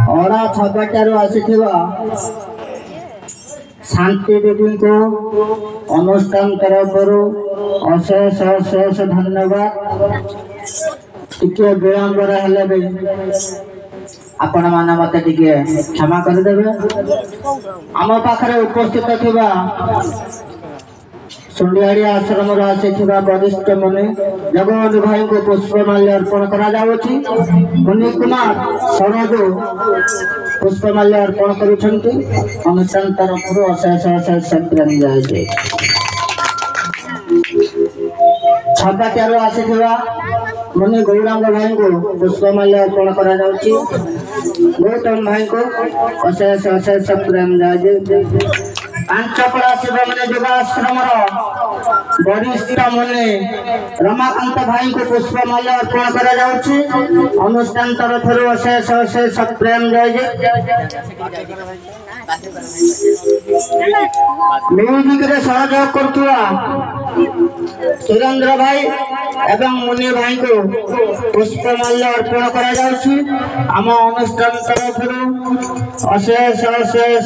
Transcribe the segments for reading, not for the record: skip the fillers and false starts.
अड़ा छपटारू आसीथिबा शांति दीदी को अनुष्ठान तरफ अशेष अशेष धन्यवाद। टिके विलंबर हेले भी आपण माने मते टिके क्षमा कर देबे। आम पाखरे उपस्थित थिबा सुंडियाड़ी आश्रम आसीथिबा वरिष्ठ मुनि जगबंधु भाई को पुष्पमाल्य अर्पण करा जाउछि। मुनि कुमार सरोज पुष्पमाल्य अर्पण करुछन्ति। अनुष्ठान तरफ अशेष अशेष प्रेम जाए। छपाटियारू आसीथिबा मुनि गौरांग भाई को पुष्पमाल्य अर्पण करा जाउछि। गौतम भाई को अशेष अशेष प्रेम जाए। पांचपड़ा शिव मन योगाश्रम वरिष्ठ मुनि रमाकांत भाई को पुष्पमाल्य अर्पण करा जाउछि। अनुष्ठान तरफ अशेष अशेष प्रेम जय। म्यूजिक रे सहयोग करथुआ सुरेंद्र भाई एवं मुनि भाई को पुष्पमाल्य अर्पण करा जाउछि। आम अनुष्ठान तरफ अशेष अशेष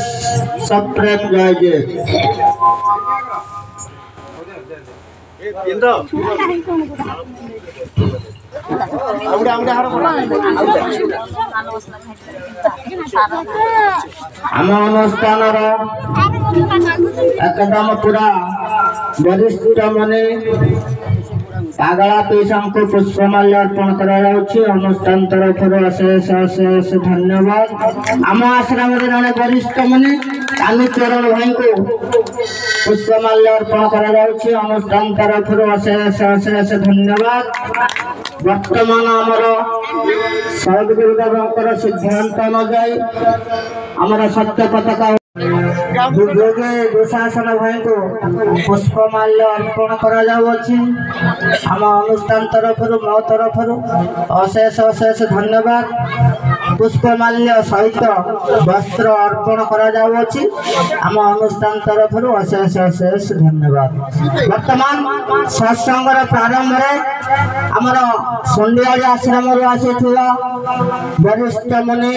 सब प्रेम जय। आम अनुष्ठान एकदम पूरा वरिष्ठ मुनि पागला पीसा को पुष्पमाल्य अर्पण करा जाउछि। अनुष्ठान तरफ अशेष अशेष धन्यवाद। आम आश्रम जड़े वरिष्ठ मुनि कालूचरण भाई को पुष्पमाल्य अर्पण करा जाउछि। अनुष्ठान तरफ अशेष अशेष धन्यवाद। वर्तमान आमर सद्गुरुदेव सिद्धांत अनुजाई आमर सत्य पताका दुर्योगे दुशासन भाई को पुष्पमाल्य अर्पण करा जाउछि। आम अनुष्ठान तरफ मो तरफ अशेष अशेष धन्यवाद। पुष्पमाल्य सहित वस्त्र अर्पण करा जाउछि। आम अनुष्ठान तरफ अशेष अशेष धन्यवाद। वर्तमान सत्संगर प्रारंभ आमर सुंडियाड़ी आश्रम आसीथिबा वरिष्ठ मुनि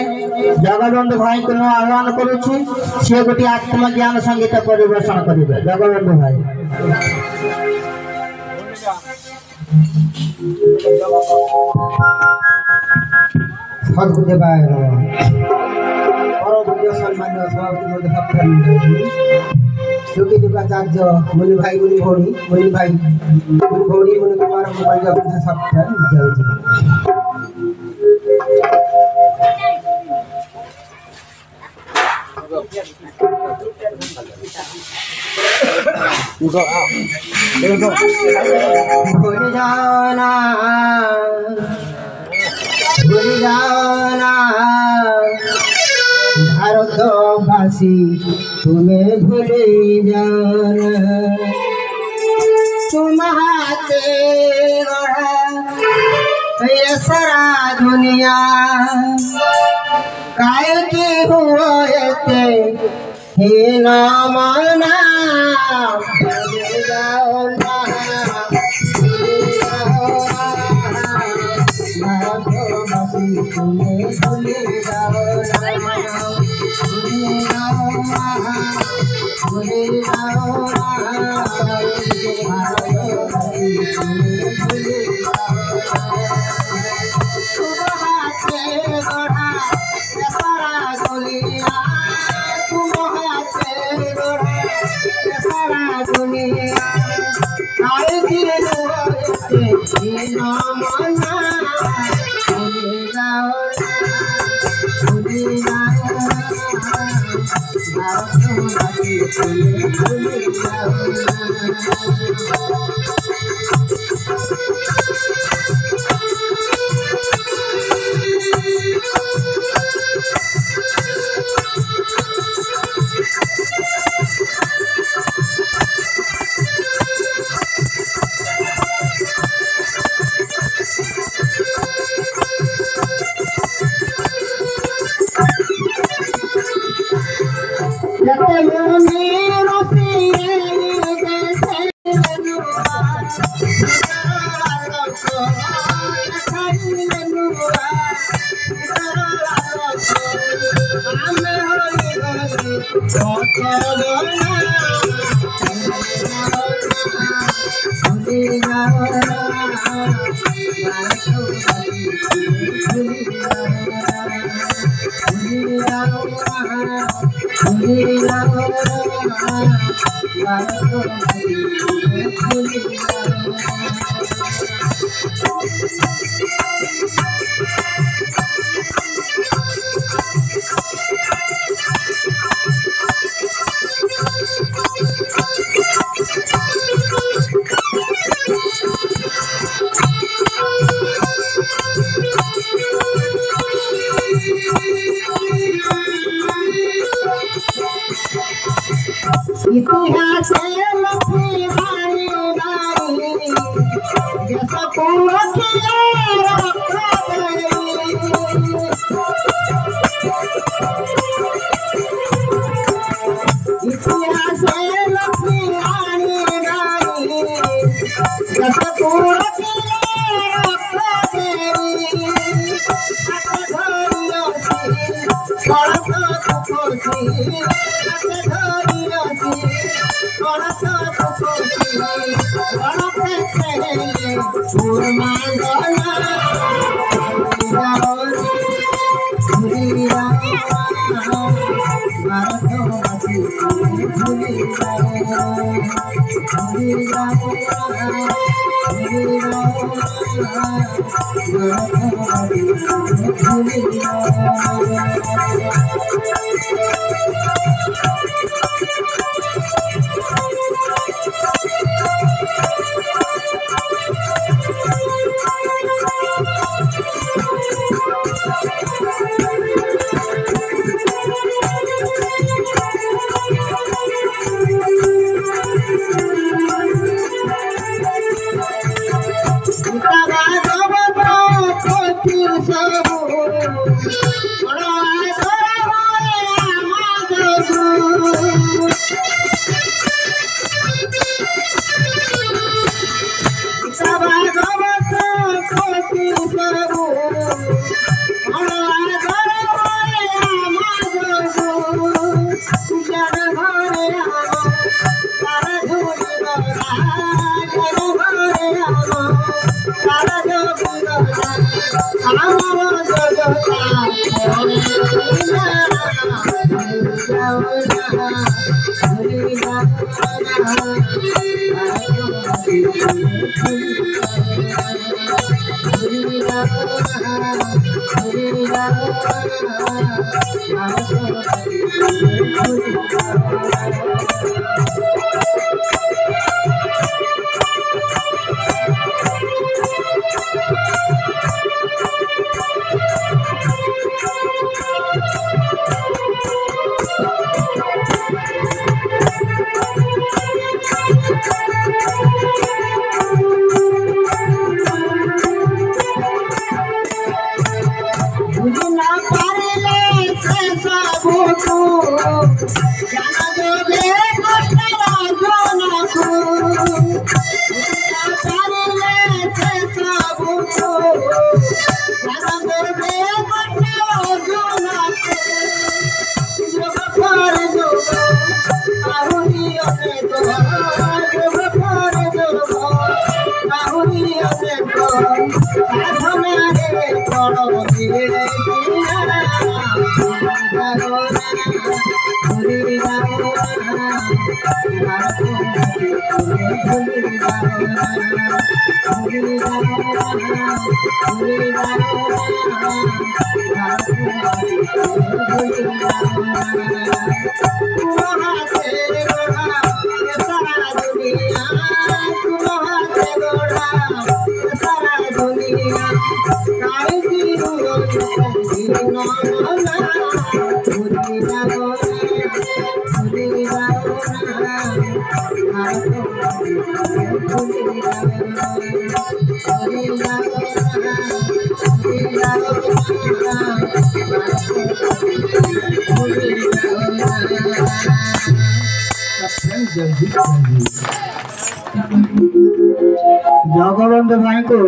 जगबंधु भाई को आह्वान करुछि। से गोटे आत्मज्ञान संगीत परिवेशन करेंगे। जगबंधु भाई सद्गुरुदेवाय सम्मान्य सभापति योगी युगाचार्य मुनि भाई मुनि भाई मुनि कुमार भूल जाना भारतवासी तुम्हें भूले जाना। तुम हाथे ये सारा दुनिया काय के हुए थे हे नामाना। भूल जाना भारतवासी तुम्हें भूले Thank you. जगबंधु भाई को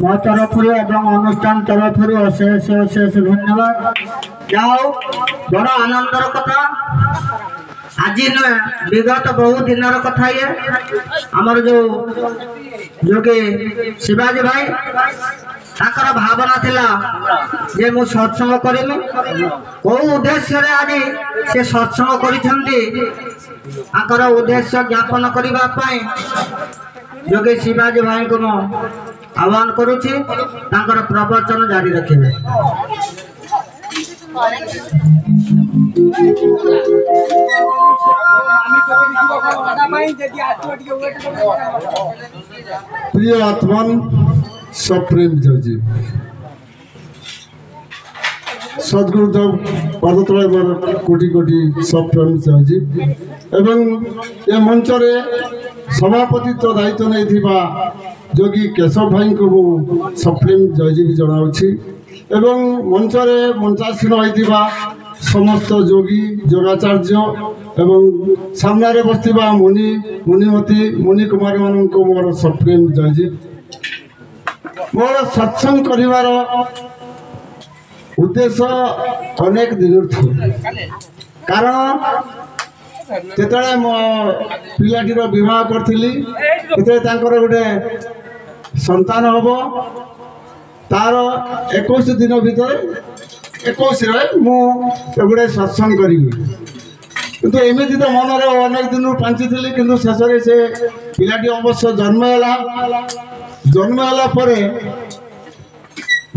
मो तरफ अनुष्ठान तरफ अशेष अशेष धन्यवाद। जाओ बड़ आनंदर कथा आज नुहे विगत बहुत दिन कथा ये आमर जो जोगे शिवाजी भाई ताकर भावना थिला जे मु सत्संग करिमि को उद्देश्य रे आज से सत्संग करिसंती ताकर उद्देश्य ज्ञापन करिबा पई जोगे शिवाजी भाई को मु आह्वान करुछि ताकर प्रवचन जारी रखिबे। प्रिय आत्मन सप्रेम जजी सद्गुरुदेव पदतल कोटि कोटि सप्रेम जजी एवं ए मंच रे सभापतित्व दायित्व नहीं जोगी केशव भाई को सप्रेम जजी भी जनाऊँगी एवं मंच रे मंचासीन होइतिबा समस्त जोगी योगाचार्य एवं सामने बसवा मुनि मुनिमती मुनि कुमारी मान को मोर सप्रेम जयजी। मोर सत्संग करिवार उद्देश्य अनेक दिन थी कारण जेतले मो पिलाटीर विवाह करथिली तेतले तांकर गोटे संतान हबो तार 21 दिन भीतर 21 मु गोटे सत्संग करी किंतु एमती तो मन अनेक दिन पांची किंतु शेष से पिलाटी अवश्य जन्म पर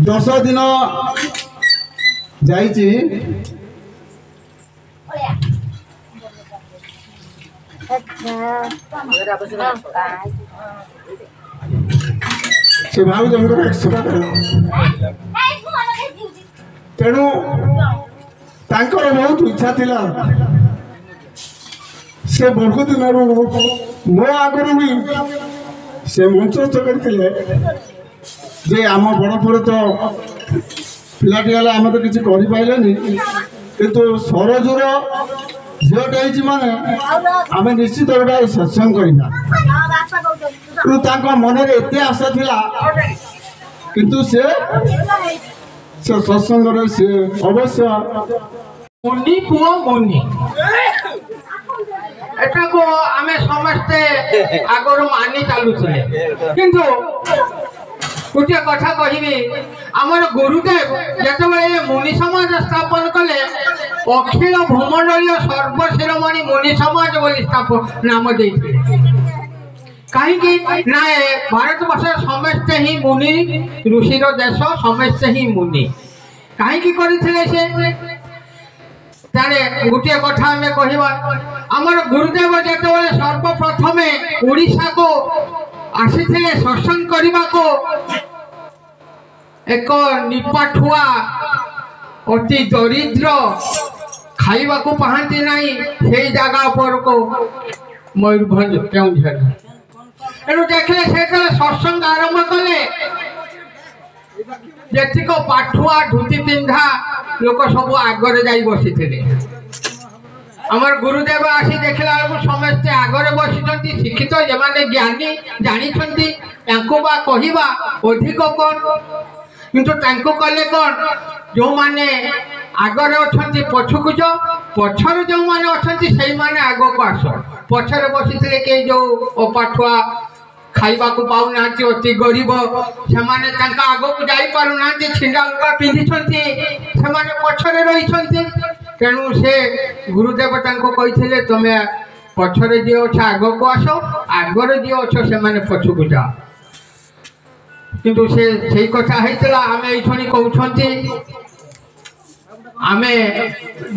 10 दिन जाइए से भाव तेणु तांकर बहुत इच्छा थिला से बहुत दिन मो आगर भी से मंचस्थ करते जे आम बड़पुर तो पिलाटी आम तो किसी पारे किंतु सरजूर झीटे माने आम निश्चित गोटे सत्संग करना मन में एत आशा थिला किंतु से सत्संग से अवश्य मुनि पुओ मुनि एटा को आमे समस्ते आगर मानि चलुले किंतु गोटे कथा कहबी आमर गुरुदेव जिते मुनि समाज स्थापन कले अखिल भूमंडलीय सर्वशिरोमणि मुनि समाज बोली नाम दे कहीं ना भारत वर्ष समस्ते ही मुनि ऋषिर देश समस्ते ही मुनि कहीं करते से गोटे कथा आम कहवा आमर गुरुदेव जो सर्वप्रथम ओडिशा को आसी सत्संग करने को एक निपाठुआ अति दरिद्र खाइबा को पाहती नहीं से जगह पर को मयूरभंज केउझर एणु देखले से सत्संग आरंभ कले जेतिक पाठुआ धुती पिंधा लोक सब आगरे जाई बसी आमर गुरुदेव आसी देखला समस्ते आगरे बसी शिक्षित जो ज्ञानी जानी बा कहवा अधिक कौन किंतु कले कौन जो माने आगरे अच्छा पछकु जो पछर जो मैंने अच्छा से मैंने आग को आस पछरे बसी कई जो अपाठुआ खाइबा को पाऊ ना अति गरीब से आग को जाई पारु ना छिंडा लुगा पिंधि से पछरे रही तेणु से गुरुदेव कही तुमे पछरे जी अच्छे आग को आस आगर जी अच्छे से पछकु जाओ किंतु से कथा होता आम ये कहते आम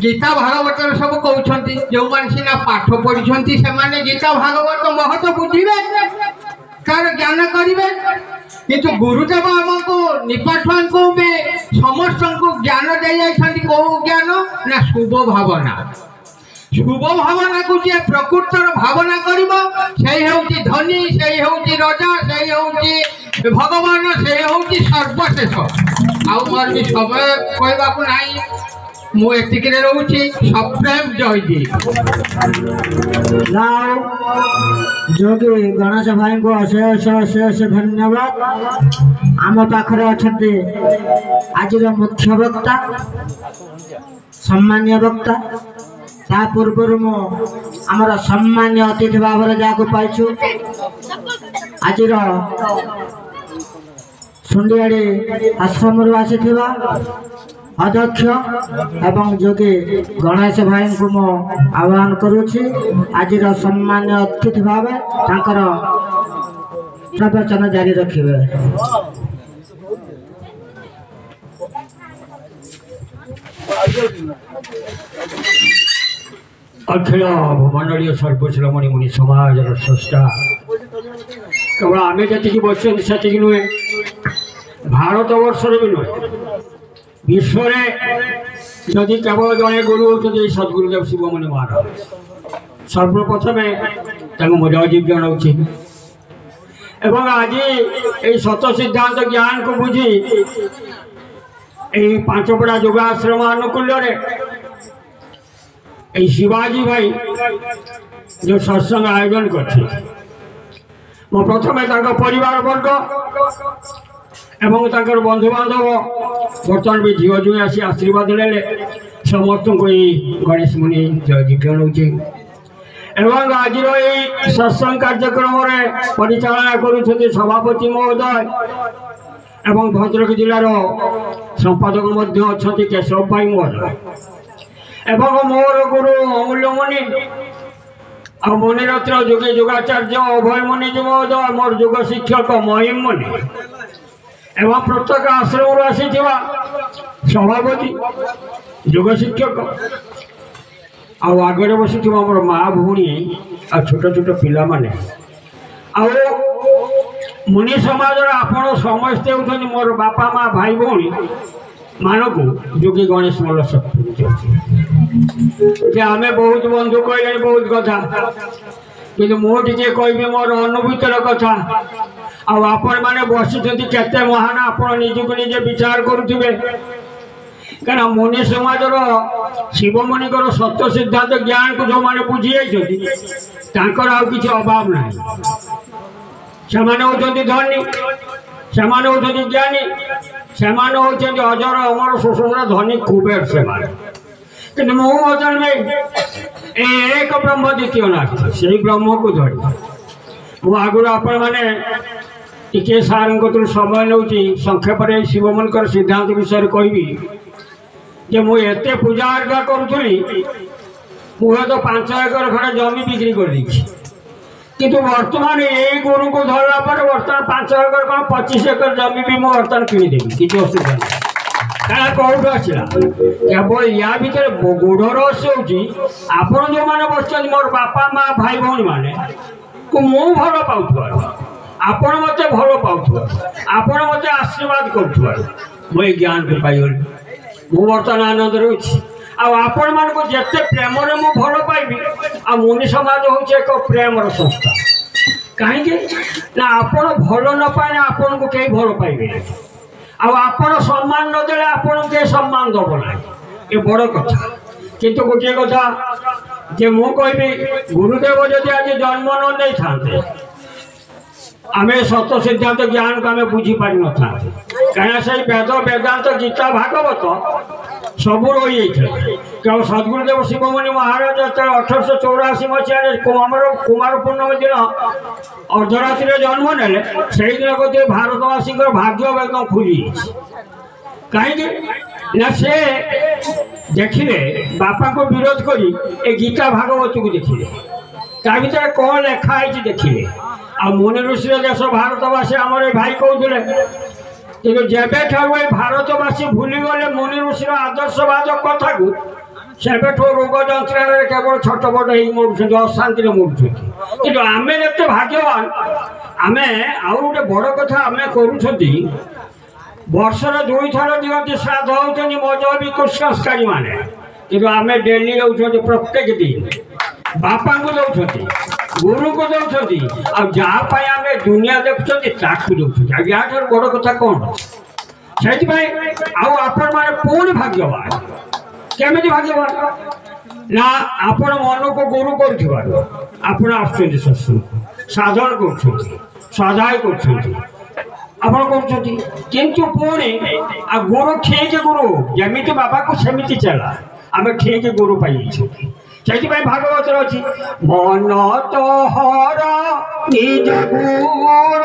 गीता भागवत सब कहते जो मैंने सीना पाठ पढ़ी से गीता भागवत महत्व बुझे तार ज्ञान करेंगे किंतु गुरुदेव आमको निपाठुआ को समस्त को ज्ञान दे जाती कौ ज्ञान ना शुभ भावना शुभ भावना को जी प्रकृतर भावना कर धनी से राजा से भगवान से सर्वशेष आउ मोर भी समय कहवाक ना ମୁଁ ଏତିକିରେ ରହୁଛି। ସପ୍ରେମ ଜୟଦୀପ। ଯାଉ ଯୋଗୀ ଗଣେଶ ଭାଇଙ୍କୁ ଅଶେଷ ଅଶେଷ ଧନ୍ୟବାଦ। ଆମ ପାଖରେ ଅଛନ୍ତି ଆଜିର ମୁଖ୍ୟ ବକ୍ତା, ସମ୍ମାନୀୟ ବକ୍ତା। ତା ପୂର୍ବରୁ ମୁଁ ଆମର ସମ୍ମାନୀୟ ଅତିଥି ଭାବରେ ଯାହାକୁ ପାଇଛୁ, ଆଜିର ସୁଣ୍ଡିଆଡ଼ି ଆଶ୍ରମରୁ ଆସିଥିବା ଅଧ୍ୟକ୍ଷ ଏବଂ ଯୋଗୀ ଗଣେଶ ଭାଇଙ୍କୁ ମୁଁ ଆହ୍ୱାନ କରୁଛି ଆଜିର ସମ୍ମାନୀୟ ଅତିଥି ଭାବେ ତାଙ୍କର ପ୍ରବଚନ ଜାରି ରଖିବେ। अखिल भुवनड़ीय सर्वश्रमणी मुनि समाज स्रष्टा केवल आम जी बस से नुहे भारत वर्षर भी नुहे विश्व जदि केवल जड़े गुरु होती सद्गुरुदेव शिवमुनि महाराज सर्वप्रथमे मोजाजीव जनाऊँगी एवं आज ये सत सिद्धांत ज्ञान को बुझी यही पांचपड़ा योगाश्रम आनुकूल्य शिवाजी भाई जो सत्संग आयोजन करते प्रथम परिवार वर्ग एवं बंधु बांधव बर्तमान भी झील जुई आसी आशीर्वाद ले समस्त को गणेश मुनि जय जनाऊँगी एवं आज सत्संग कार्यक्रम परिचालना करुँच सभापति महोदय एवं भद्रक जिलार संपादक अच्छा केशव भाई महोदय एवं मोर गुरु अमूल्य मुनि आ मुनिरत्न योगी योगाचार्य अभय मुनि महोदय मोर योग शिक्षक महिम मुनि एवं प्रत्येक आश्रम आसी सभापति योग शिक्षक आगे बसी मोर माँ भूणी आ छोट छोट पिला माने मुनि समाज आपण समस्ते होती मोर बापा माँ भाई भौणी मानक योगी गणेश मल्ल सत्य आम बहुत बंधु कहले बहुत कथा कि मुझे कह मोर अनुभूतर कथा आपण मैंने बसी केते महान आपण निजक निजे विचार करुवे क्या मुनि समाज शिव मुनि सत्य सिद्धांत ज्ञान को जो मैंने बुझी जाकर किसी अभाव ना से धनी से ज्ञानी से अजर अमर सुषुम्न धनी कुबेर से कि मुझे एक ब्रह्म द्वितीय नास्ति से ब्रह्म को धरी आगुरी आपण मैंने टी सार समय नौ संक्षेप शिवमुनि सिद्धांत विषय कहबी जे मुझे पूजा अर्घा करुली मुझे तो 5 एकर खड़े जमी बिक्री कर दी किंतु वर्तमान यही गुरु को धरला पर वर्तमान 5 एकर कौन 25 एकर जमी भी मुझे वर्तमान किनीदेवी किसी असुविधा नहीं कौट आसला केवल या भर गुड़ रहस्य हो जो मैंने बस मोर बापा माँ भाई भौणी मैंने को मु भल पाऊँ आपण मत भल पाऊँ आपण मत आशीर्वाद कर ज्ञान को पाइगली मु बर्तमान आनंद रही आपण मान को जिते प्रेम मु भल पाइबी आ मुनि समाज हूँ एक प्रेम संस्था कहीं ना आपण भल न पाए आपण को कहीं भल पाइबे आपण सम्मान नदेले आपण के सम्मान दब ना ये बड़ कथा किंतु गोटे कथा जे मु कहबी गुरुदेव जदि आज जन्म न नहीं था आम सत सिद्धांत ज्ञान को आम बुझी पारि न था कहीं से वेद वेदांत गीता भागवत सबू रही केवल सद्गुरुदेव शिवमुनि महाराज 1884 मसीह कुमार पूर्णमी दिन अर्धरात्रि जन्म ने से दिन कहते भारतवासी भाग्य एकदम खुली कहीं ना से देखिले बापा को विरोध करी ए गीता भागवत को देखिले ता भीतर कौन लिखाई देखिले आ मुनि ऋषि देश भारतवासी आम भाई कहते कि जब भारतवासी भूलीगले मुनि ऋषिर आदर्शवाद कथा को सेबे रोग जंत्रण केवल छटपट मरुँच अशांति मरुँच कि आम एत भाग्यवान आम आउ गोटे बड़ कथा आम कर वर्षर 2 थर दिखती श्राद्ध होती मजहबी कुसंस्कारी मैंने कि आम डेली रोच प्रत्येक दिन बापा को दौरान गुरु को दौरान जहाँ आम दुनिया देखुं दौरान या बड़ कथा कौन से आपण मैंने पुणी भाग्यवान କେମିତି ଭାଗିବ ନା ଆପଣ ମନକୁ ଗୁରୁ କରୁଥିବାରୁ ଆପଣ ଆସୁଛନ୍ତି ସତ୍ସଙ୍ଗକୁ ସାଧନ କରୁଛନ୍ତି ସ୍ୱାଧ୍ୟାୟ କରୁଛନ୍ତି ଆପଣ କରୁଛନ୍ତି କିନ୍ତୁ ପୁଣି ଆଉ ଗୁରୁ ଠିକ ଗୁରୁ ଯେମିତି ବାବାକୁ ସେମିତି ଚଲା ଆମେ ଠିକ ଗୁରୁ ପାଇଯାଇଛନ୍ତି ସେଇଥିପାଇଁ ଭାଗବତରେ ଅଛି ମନ ତୋହର ନିଜ ଗୁରୁ মন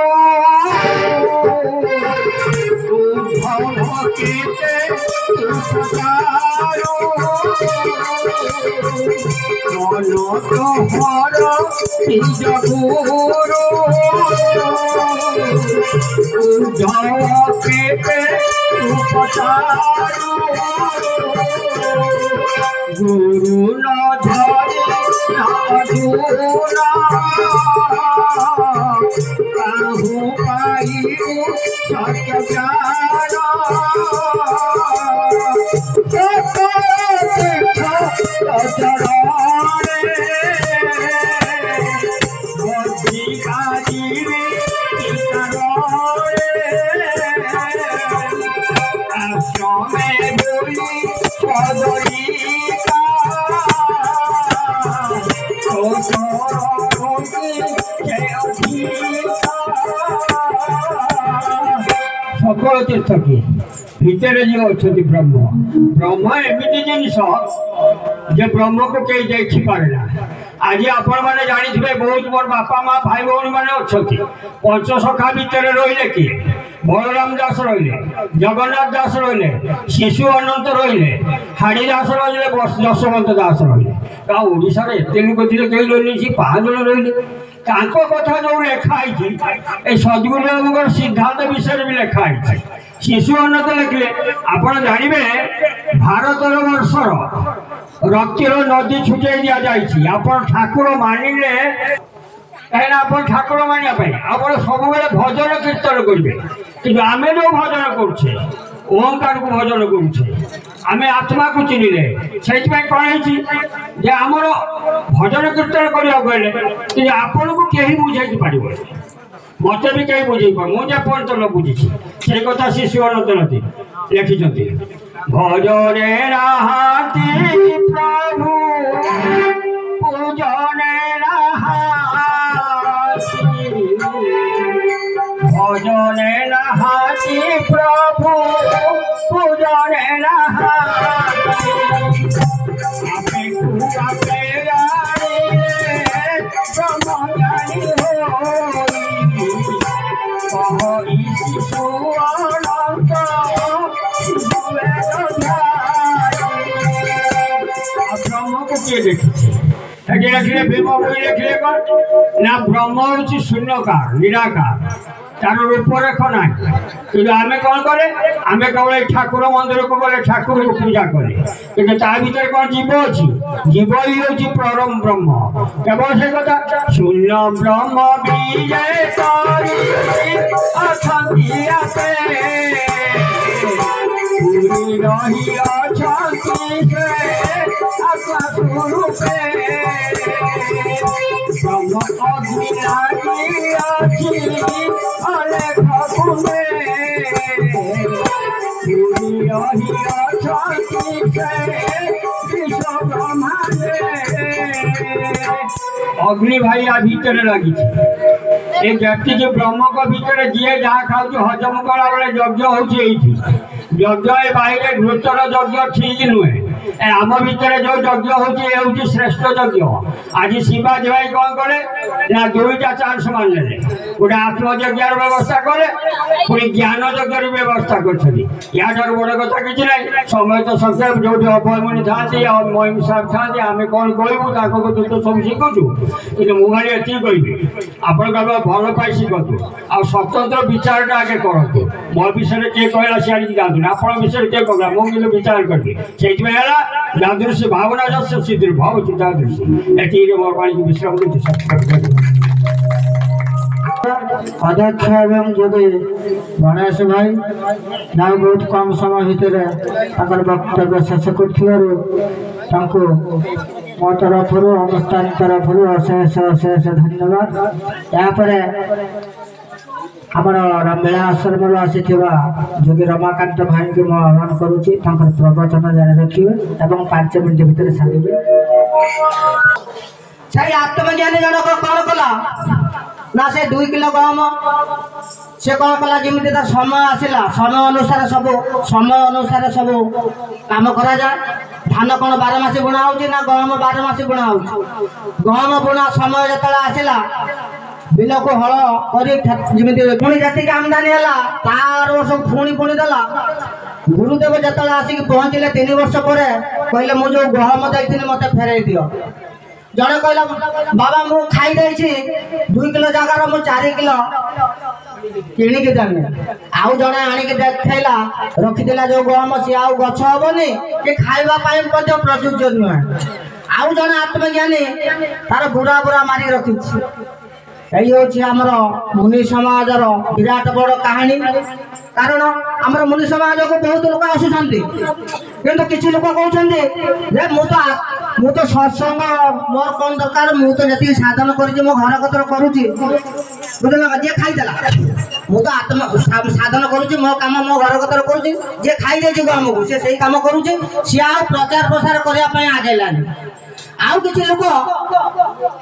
তোহর নিজ গুরু কেতে উপচারু গুরু ন ধরে না অধুনা কাহু পাইবু সত্যচার সকল তীর্থ কি ভিতরে যে অଛନ୍ତି ব্রহ্ম ব্রহ্ম এমিতি জিনিস যে ব্রহ্মকে কেউ দেখি পারে না আজ আপন মানে জানিথিবে বহুত মোর বাপা মা ভাই ভৌণী মানে অଛନ୍ତି পঞ্চসখা ভিতরে রইলে কি বলরাম দাস রইলে জগন্নাথ দাস রইলে শিশু অনন্ত রইলে হাড়ি দাস রইলে যশবন্ত দাস রইলে তা ওড়িশার এতে লোক ଥିଲେ কেউ রইলে 5 জন রইলে ତାଙ୍କ କଥା ଯୋଉ ଲେଖା ହେଇଛି এই ସଦ୍ଗୁରୁଙ୍କର ସିଦ୍ଧାନ୍ତ ବିଷୟରେ ବି ଲେଖା ହେଇଛି ଶିଶୁ ଉନ୍ନତ ଲେଖିଲେ ଆପଣ ଜାଣିବେ ଭାରତର ବର୍ଷର ରକ୍ତର ନଦୀ ଛୁଟେଇ ଦିଆଯାଇଛି ଆପଣ ଠାକୁର ମାନିଲେ କାହିଁକିନା ଆପଣ ଠାକୁର ମାନିବା ପାଇଁ ଆପଣ ସବୁବେଳେ ଭଜନ କୀର୍ତ୍ତନ କରିବେ କିନ୍ତୁ ଆମେ ଯୋଉ ଭଜନ କରୁଛେ ଓଁକାରକୁ ଭଜନ କରୁଛେ ଆମେ ଆତ୍ମାକୁ ଚିହ୍ନିଲେ ସେଇଥିପାଇଁ କ'ଣ ହେଇଛି ଯେ ଆମର ଭଜନ କୀର୍ତ୍ତନ କରିବାକୁ ହେଲେ କିନ୍ତୁ ଆପଣଙ୍କୁ କେହି ବୁଝେଇ ପାରିବନି ମତେ ବି କେହି ବୁଝେଇ ପାର ମୁଁ ଯେ ପର୍ଯ୍ୟନ୍ତ ବୁଝିଛି ସେଇ କଥା ଶିଶୁ ଅନନ୍ତ ନଦୀ ଲେଖିଛନ୍ତି ଭଜନେ ନାହାନ୍ତି ପ୍ରଭୁ ପୂଜନେ ନାହାନ୍ତି ভজনে নাহাতি প্রভু পূজনে নাহাতি আপনি কুয়াতে জানিলে ব্রহ্মজ্ঞানী হই শিশু অনন্ত ব্রহ্মকে কে দেখেছে এটি লিখলে প্রেম বই লিখলে না ব্রহ্ম হচ্ছে শূন্যকার নিরাকার তার রূপরেখ নাই কিন্তু আমি কଣ করে আমি কেবল এই ঠাকুর মন্দিরକୁ গলে ঠাকুরକୁ পূজা করে কিন্তু তা ভিতরে কোন জীব ଅଛି জীব ହିଁ ହେଉଛି পরম ব্রহ্ম কেবল সে কথা শূন্য ব্রহ্ম বিজে করি অশান্তি আছে পুরি রহি অশান্তি সে আত্মা স্বরূপে ব্রহ্ম অগ্নি লাগি আছে অনেক গুণে পুরি রহি অশান্তি সে বিশ্ব ব্রহ্মাণ্ডে অগ্নি ভাই ভিতরে লাগিছে এই ব্যক্তি যে ব্রহ্মক ভিতরে যিয়ে যাহা খাଉଛି হজম কলা বেলে যজ্ঞ হଉଛି এইଠି যজ্ঞ এ বাইরে ঘৃতর যজ্ঞ ঠিক নুহে আম ভিতরে যে যজ্ঞ হচ্ছে এ হচ্ছে শ্রেষ্ঠ যজ্ঞ আজ শিবাজী ভাই কଣ কলে না দুইটা চান্স মানলে গোটে আত্মযজ্ঞর ব্যবস্থা কলে পুଣି জ্ঞান যজ্ঞর ব্যবস্থা করছেন ইয়াঠার বড় কথা কিছু নাই সময় তো সংক্ষেপ যেটি অভয়মণি থাকে মহিম সাহেব থাকে আমি কଣ কইবু তাকে তো সব শিখুছু কিন্তু মু খালি এটি কইবি আপনার কেবল ভাল পাই শিখতু আর স্বতন্ত্র বিচারটা আগে করতু ମୋ ବିଷୟରେ କିଏ କହିଲା ସିଆଡ଼ିକି ଯାଆନ୍ତୁନି ଆପଣଙ୍କ ବିଷୟରେ କିଏ କହିଲା ମୁଁ କିନ୍ତୁ ବିଚାର କରିବି ସେଇଥିପାଇଁ ହେଲା ଯାଦୃଶ୍ୟ ଭାବନା ଯସ୍ୟ ସିଦ୍ଧିର୍ ଭବତି ଯାଦୃଶ୍ୟ ଏଠିରେ ମୋର ବାଣୀକୁ ବିଶ୍ରାମ ଦେଉଛି अध्यक्ष एवं जोगी गणेश भाई ना बहुत कम समय भितर वक्तव्य शेष कर मो तरफ अनुष्ठान तरफ अशेष अशेष धन्यवाद। यापर ଆମର ମେଳା ଆଶ୍ରମରୁ ଆସିଥିବା ଯୋଗୀ ରମାକାନ୍ତ ଭାଇଙ୍କୁ ମୁଁ ଆହ୍ୱାନ କରୁଛି ତାଙ୍କର ପ୍ରବଚନ ଜାରି ରଖିବେ ଏବଂ 5 ମିନିଟ୍ ଭିତରେ ସାରିବେ। ସେଇ ଆତ୍ମଜ୍ଞାନୀ ଜଣକ କ'ଣ କଲା ନା ସେ 2 କିଲୋ ଗହମ ସେ କ'ଣ କଲା ଯେମିତି ତା ସମୟ ଆସିଲା ସମୟ ଅନୁସାରେ ସବୁ କାମ କରାଯାଏ। ଧାନ କ'ଣ 12 ମାସ ବୁଣା ହେଉଛି ନା ଗହମ 12 ମାସ ବୁଣା ହେଉଛି। ଗହମ ବୁଣା ସମୟ ଯେତେବେଳେ ଆସିଲା ବିଲକୁ ହଳ କରି ଯେମିତି ପୁଣି ଯେତିକି ଆମଦାନୀ ହେଲା ତାର ବର୍ଷ ପୁଣି ଦେଲା। ଗୁରୁଦେବ ଯେତେବେଳେ ଆସିକି ପହଞ୍ଚିଲେ 3 ବର୍ଷ ପରେ କହିଲେ ମୁଁ ଯୋଉ ଗହମ ଦେଇଥିଲି ମତେ ଫେରେଇ ଦିଅ। ଜଣେ କହିଲା ବାବା ମୁଁ ଖାଇ ଦେଇଛି 2 କିଲୋ ଜାଗାର ମୁଁ 4 କିଲୋ କିଣିକି ଦେବି। ଆଉ ଜଣେ ଆଣିକି ଦେଖେଇଲା ରଖିଥିଲା ଯୋଉ ଗହମ ସିଏ ଆଉ ଗଛ ହବନି କି ଖାଇବା ପାଇଁ ମଧ୍ୟ ପ୍ରଯୁଜ୍ୟ ନୁହେଁ। ଆଉ ଜଣେ ଆତ୍ମଜ୍ଞାନୀ ତାର ବୁଢା ମାରିକି ରଖିଛି। এই হচ্ছে আমার মুনি সমাজর বিরাট বড় কাহিনী। কারণ আমার মুনি সমাজকে বহুত লোক আসুচার কিন্তু কিছু লোক কৌন যে মু তো সৎসঙ্গ মোর কোন দরকার মু তো যেত সাধন করছি মো ঘর কতর করুছি বুঝল যে খাইদেলা মু তো আত্ম সাধন করুছি মো কাম মো ঘর কতর করুছি যে খাই দিয়েছি গমକୁ সে সেই কাম করুছি সি আর প্রচার প্রসার করা আগাইলানি। ଆଉ କିଛି ଲୋକ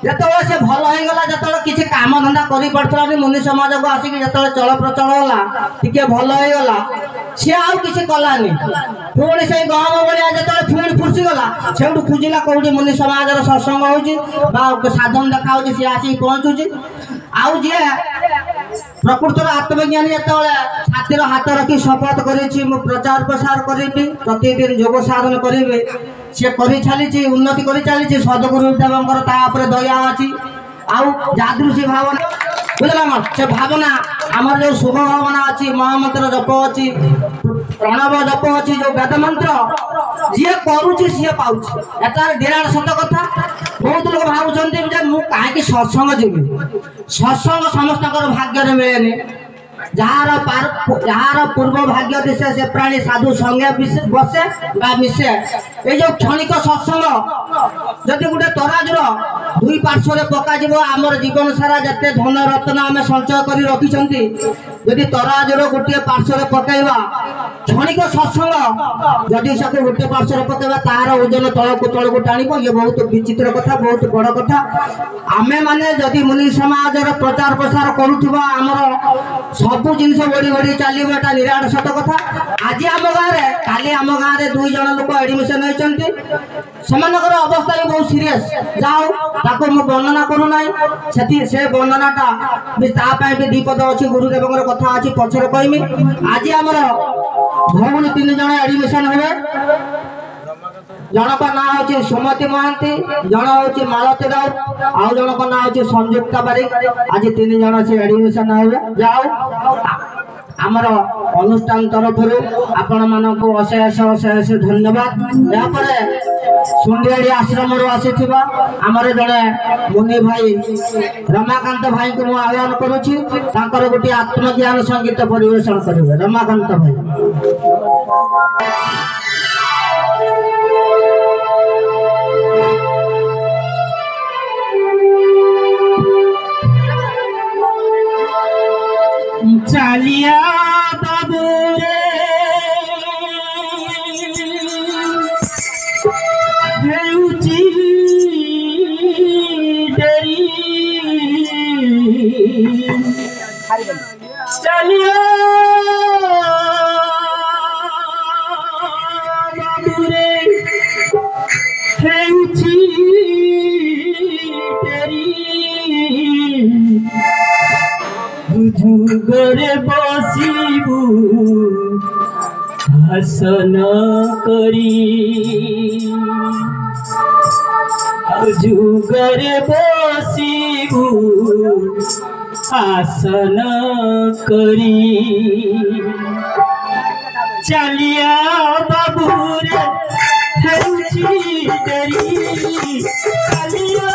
ଯେତେବେଳେ ସେ ଭଲ ହେଇଗଲା ଯେତେବେଳେ କିଛି କାମ ଧନ୍ଦା କରିପାରୁଥିଲା ମୁନି ସମାଜକୁ ଆସିକି ଯେତେବେଳେ ଚଳପ୍ରଚଳ ହେଲା ଟିକେ ଭଲ ହେଇଗଲା ସିଏ ଆଉ କିଛି କଲାନି। ପୁଣି ସେଇ ଗହମ ଭଳିଆ ଯେତେବେଳେ ପୁଣି ଫୁର୍ସିଗଲା ସେଠୁ ଖୋଜିଲା କୋଉଠି ମୁନି ସମାଜର ସତ୍ସଙ୍ଗ ହଉଛି ବା ସାଧନ ଦେଖା ହଉଛି ସିଏ ଆସିକି ପହଞ୍ଚୁଛି। ଆଉ ଯିଏ ପ୍ରକୃତର ଆତ୍ମଜ୍ଞାନୀ ଯେତେବେଳେ ଛାତିର ହାତ ରଖି ଶପଥ କରିଛି ମୁଁ ପ୍ରଚାର ପ୍ରସାର କରିବି ପ୍ରତିଦିନ ଯୋଗ ସାଧନ କରିବି ସେ କରି ଚାଲିଛି ଉନ୍ନତି କରି ଚାଲିଛି। ସଦ୍ଗୁରୁଦେବଙ୍କର ତା ଉପରେ ଦୟା ଅଛି। ଆଉ ଯାଦୃଶୀ ଭାବନା ବୁଝିଲା ନା ସେ ଭାବନା ଆମର ଯୋଉ ଶୁଭ ଭାବନା ଅଛି ମହାମନ୍ତ୍ର ଜପ ଅଛି ପ୍ରଣବ ଜପ ଅଛି ଯୋଉ ବେଦ ମନ୍ତ୍ର ଯିଏ କରୁଛି ସିଏ ପାଉଛି। ଏଟା ବିରାଟ ସତ କଥା। ବହୁତ ଲୋକ ଭାବୁଛନ୍ତି ଯେ ମୁଁ କାହିଁକି ସତ୍ସଙ୍ଗ ଯିବି। ସତ୍ସଙ୍ଗ ସମସ୍ତଙ୍କର ଭାଗ୍ୟରେ ମିଳେନି। ଯାହାର ପୂର୍ବ ଭାଗ୍ୟ ଦିଶେ ସେ ପ୍ରାଣୀ ସାଧୁ ସଙ୍ଗେ ବସେ ବା ମିଶେ। এই যে ক্ষণিক সৎসঙ্গ যদি গোটে তরাজুর 2 পার্শ্বরে পকাଯିବ আমার জীবন সারা যেতে ধন রত্ন আমি সঞ্চয় করে রাখিছন্তি যদি তরাজুর গোটে পার্শ্বরে পকাইবা ক্ষণিক সৎসঙ্গ যদি সাথে গোটে পার্শ্বরে পকাইবা তার ওজন তলকু টাণিব। ইয়ে বহুত বিচিত্র কথা বহুত বড় কথা। আমি মানে যদি মুনি সমাজের প্রচার প্রসার করুথিবা আমার সবু জিনিস বড়ি চালিব এটা নিরাট সত কথা। আজ আম গাঁরে কালি আম গাঁরে 2 জন লোক এডমিশন হয়েছেন সেমানଙ୍କର অবস্থা ବି ବହୁତ সিরিয়াস। যাও তাকে মু বর্ণনা করু নাই সে বর্ণনাটা তা পাই বি 2 পদ আছে গুরুদেবଙ୍କର কথা আছে পছরে কইমি। আজ আমার ভৌণী 3 জন এডমিশন হবে। জনক না হচ্ছে সুমতি মহান্তি জন হচ্ছে মালতী রাউত আউ জনক না হচ্ছে সংযুক্তা বারিক। আজ 3 জন আছে এডমিশন হবে। যাও আমার অনুষ্ঠান তরফରୁ ଆପଣ ମାନଙ୍କୁ ଅଶେଷ ଧନ୍ୟବାଦ। ଏହାପରେ ସୁନ୍ଦିଆଡ଼ି ଆଶ୍ରମରୁ ଆସିଥିବା ଆମର ଜଣେ ମୁନି ଭାଇ ରମାକାନ୍ତ ଭାଇଙ୍କୁ ମୁଁ ଆହ୍ୱାନ କରୁଛି ତାଙ୍କର ଗୋଟିଏ ଆତ୍ମଜ୍ଞାନ ସଙ୍ଗୀତ ପରିବେଷଣ କରିବେ। ରମାକାନ୍ତ ଭାଇ। চালিয়া বাবু রে হেউচি ডেরি চালিয়া বাবু রে হেউচি ডেরি যুগরে বসিবু হাসন করি যুগরে বসিবু হাসন করি চালিয়া বাবুরে হেউচি ডেরি চালিয়া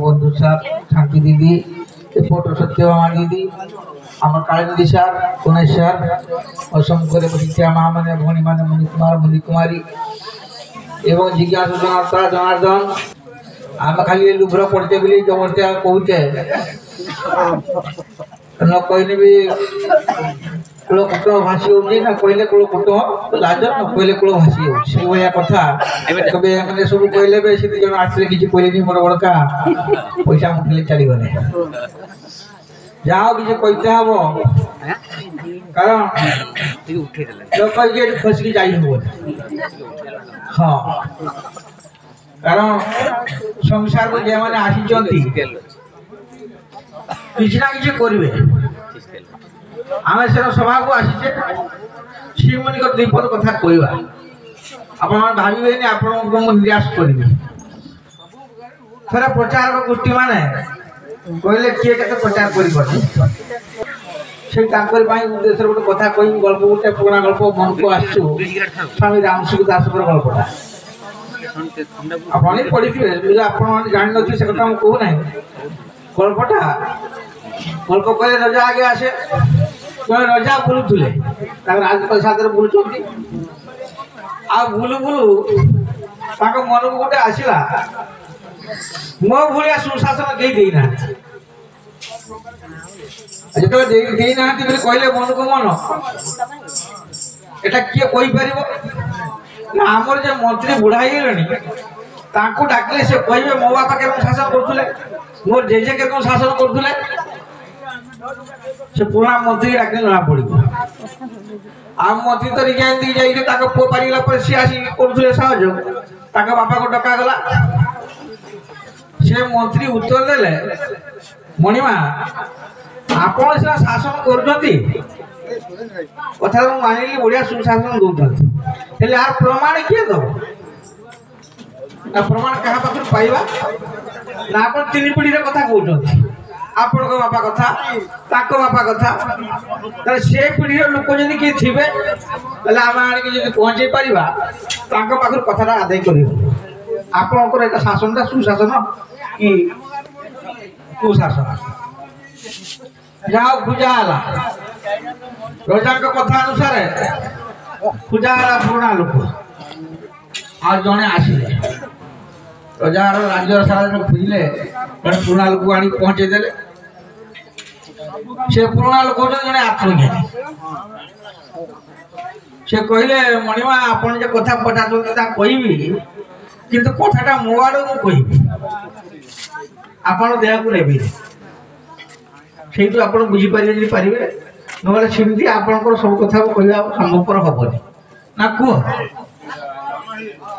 বন্ধু স্যার, ঠাকুর দিদি, ফটো সত্যবান দিদি, আমার কালী দিদি স্যার, গণেশ স্যার, অসংখ্য করে বসিয়া মা মানে ভণী মানে মণিকুমার মণি কুমারী এবং জিজ্ঞাসা জনার্দন। ଆମେ ଖାଲି ଲୁଭ୍ର ପଡ଼ିଛେ ବୋଲି ଜବରତେ କହୁଛେ, ନ କହିଲେ ବି କୂଳ କୁଟ ଭାସି ହଉଛି, ନା କହିଲେ କୂଳ କୁଟ ଲାଜ, ନ କହିଲେ କୂଳ ଭାସି ହଉଛି, ସେଇଭଳିଆ କଥା। ଏବେ ମାନେ ସବୁ କହିଲେ ବି ସେ ଜଣ ଆସିଲେ କିଛି କହିଲେନି, ମୋର ବଡ଼କା ପଇସା ମୁଠିଲେ ଚାଲିଗଲେ। ଯାହା କିଛି କହିତେ ହବ, କାରଣ ଲୋକ ଏଠି ଖସିକି ଯାଇ ହବ। ହଁ, କାରଣ ସଂସାରକୁ ଯେଉଁମାନେ ଆସିଛନ୍ତି କିଛି ନା କିଛି କରିବେ। आमे से सभा को आसीचे श्रीमणि को द्विपद कथा कहवा आपण भावे आपण निराश करेंगे थोड़ा प्रचार गोष्ठी माने कहले किए के प्रचार करी उद्देश्य गोटे कथा कह गल्प गोटे पुराना गल्प मन को आसु स्वामी रामसिंह दास गल्पटा अपनी पढ़ी आप जान नी से कथा कहूना गल्पटा गल्प कहले रजा आगे आसे रजा बुलुले राजपद साथ बुलुंट आ बुलु बुलु मन को गोटे आसला मो भाया सुशासन कहीं जो देना कहले मन को मन एटा किए कही पार ना आमर जो मंत्री बुढ़ा डाकिले से कहे मो बापा के शासन करुले मोर जेजे के शासन करुले से पुराना मंत्री डाकिले जना पड़ो आम मंत्री तो रिजाइन दी जाइए पुओ पारिगला पर सी आसी करुले सहयोग बापा को डका गला से मंत्री उत्तर देले मणिमा आपण सिना शासन करजती कथा मानिली बढ़िया सुशासन दौरान यार प्रमाण किए दब प्रमाण क्या पाख पाइबा ना आप तीन पीढ़ी कथा कहते आपण बापा कथा बापा कथा से पीढ़ी लोक जब किए थे आम आणिक पहुँचे पारा पाखर कथा आदाय कर आपणकर शासन सुशासन कि कुशासन जहाँ पूजा रजा कथा अनुसार पूजा पुराना लोक आ जड़े आसिले रजा राज्य सारा खोजिले पुराना लोक आनी पहुँचे देले से पुराना लोक जड़े आत्मज्ञानी से कहले मणिमा आपन जो कथा पचार कहबी किंतु कथाटा मो आड़ मुझे आपण देह को नेबी से आप बुझीपारे पारे ना सेमती आपंकर सब कथा कहवा संभवपर हेनी ना कह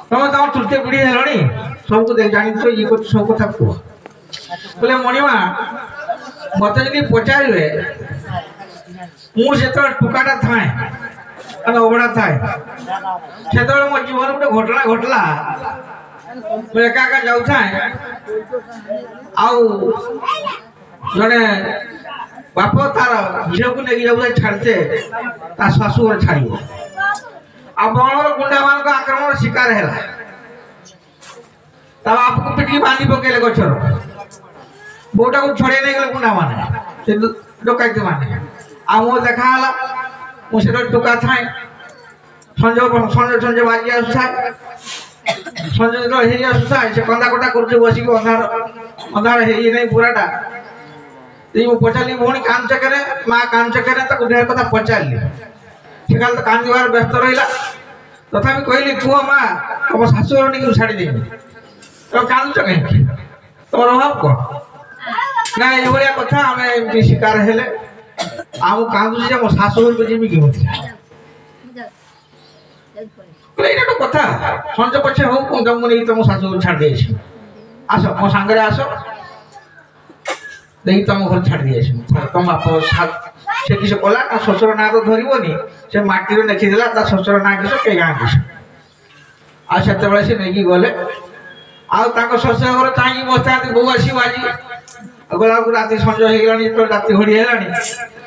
तुम तुम तृतीय पीढ़ी है सबको जानी ये सब कथा कह बोले मणिमा मत जी पचारे मुझे टुकाटा थाए अवड़ा थाए से मो जीवन गोटे घटना घटला एका एका जाऊ जड़े बाप तार झील को लेकिन जाऊ छाड़ते शाशुघर छाड़ बनर गुंडा मान आक्रमण शिकार है बाप को पिटी बांधी पकेले गचर बोटा को छड़े नहीं गले गुंडा माने डकैती माने मो देखा मुझे टुका थाए संजय संजय संजय बाजी आसाए संजय जो आसाए से कंदा कटा कर बसिक अंधार अंधार नहीं पूराटा पचारि भौणी कान चके माँ कान चके ढेर कथा पचारि से खाली तो कांदार व्यस्त रहा तथा कहली पुओ माँ तुम शाशुघर नहीं छाड़देवी तुम कांदुच कहीं तुम अभाव कौन ना ये कथा आम शिकार हेले आम कांदुची मो शाशुघर को जीवी कि कथा संज पछे हो मुझे तुम शाशुघर छाड़ दे आस मो सांगे आस नहीं तुम घर छाड़ दिए तुम बाप से किस कला शशुर ना तो धरबनी से मटीर लिखीदेला शशुर ना किस के गाँ किस आते से नहीं गले शशुर घर चाहिए बसता बो आस आज गला राति संज हो राति घड़ी है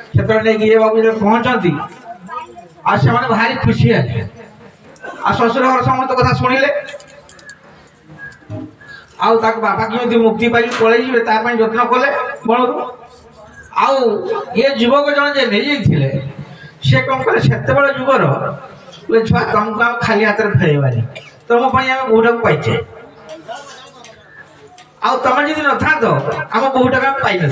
से नहीं बाबू जो पहुँचती से भारी खुशी है शशुर घर समस्त कथा शुणिले बापा केमी मुक्ति पाई पलि जत्न कले बणरू ये युवक जन जे नहीं से कौन कले से जुगर बोले छुआ तुमको आम खाली हाथ में फेरबानी तुम आम बहुटा को पाइचे तुम जी न था तो आम बहुटा आम पाई न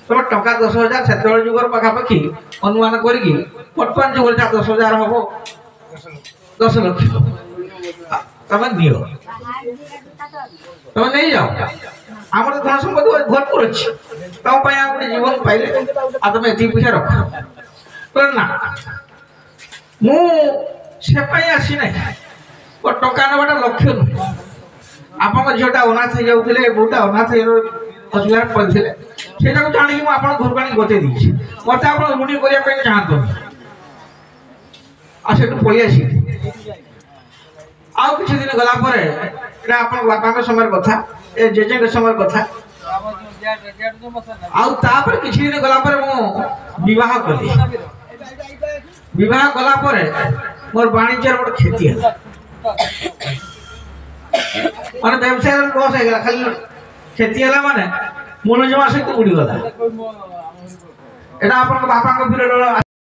तुम टका 10,000 से जुगर पखापाखि अनुमान करके बर्तमान जुगर 10,000 हम 10 लक्ष तुम नियो तुम नहीं जाओ आम तो धन सम्पत्ति भरपूर अच्छी तुम गोटे जीवन पाइले तुम ये पैसा रख ना मुझे आसी ना टका नवाटा लक्ष्य नुहे ଆପଣଙ୍କ ଝିଅଟା ଅନାଥ ହେଇଯାଉଥିଲେ ବୋଉଟା ଅନାଥ ଅସୁବିଧାରେ ପଡ଼ିଥିଲେ ସେଇଟାକୁ ଜାଣିକି ମୁଁ ଆପଣଙ୍କ ଘରକୁ ଆଣି ଗତେଇ ଦେଇଛି ମୋତେ ଆପଣ ଋଣୀ କରିବା ପାଇଁ ଚାହାନ୍ତୁ ଆଉ ସେଠୁ ପଳେଇ ଆସିଲି ଆଉ କିଛି ଦିନ ଗଲା ପରେ ଏଇଟା ଆପଣଙ୍କ ବାପାଙ୍କ ସମୟର କଥା ଏ ଜେଜେଙ୍କ ସମୟର କଥା ଆଉ ତାପରେ କିଛି ଦିନ ଗଲା ପରେ ମୁଁ ବିବାହ କଲି ବିବାହ କଲା ପରେ ମୋର ବାଣିଜ୍ୟର ଗୋଟେ କ୍ଷତି ହେଲା ମାନେ ବ୍ୟବସାୟ ଲସ୍ ହେଇଗଲା ଖାଲି କ୍ଷତି ହେଲା ମାନେ ମୂଳ ଜମା ସହିତ ଉଡ଼ିଗଲା ଏଇଟା ଆପଣଙ୍କ ବାପାଙ୍କ ପିରିୟଡ଼